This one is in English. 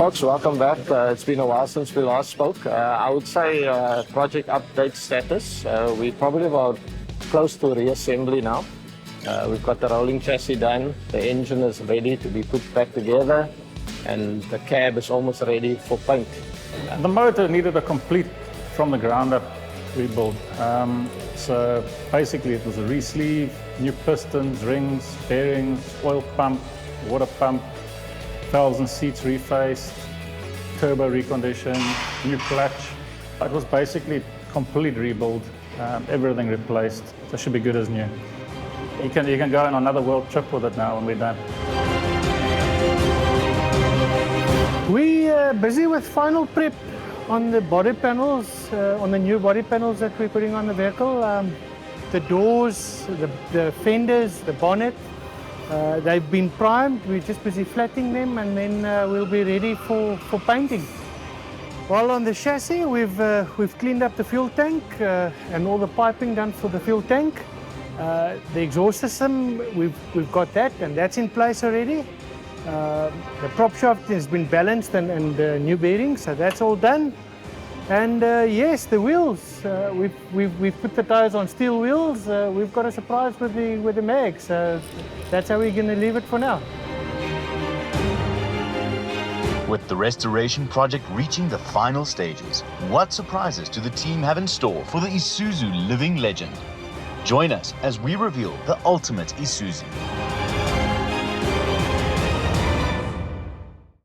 Folks, welcome back. It's been a while since we last spoke. I would say project update status. We're probably about close to reassembly now. We've got the rolling chassis done. The engine is ready to be put back together, and the cab is almost ready for paint. The motor needed a complete from the ground up rebuild. So basically it was a re-sleeve, new pistons, rings, bearings, oil pump, water pump, valves and seats refaced, turbo reconditioned, new clutch. It was basically complete rebuild, everything replaced. So it should be good as new. You can go on another world trip with it now when we're done. We're busy with final prep on the body panels, on the new body panels that we're putting on the vehicle. The doors, the fenders, the bonnet, they've been primed. We're just busy flattening them, and then we'll be ready for painting. While on the chassis, we've cleaned up the fuel tank and all the piping done for the fuel tank. The exhaust system, we've got that, and that's in place already. The prop shaft has been balanced and new bearings, so that's all done. And yes, the wheels, we've put the tires on steel wheels. We've got a surprise with the mags, so that's how we're going to leave it for now. With the restoration project reaching the final stages, what surprises do the team have in store for the Isuzu living legend? Join us as we reveal the ultimate Isuzu.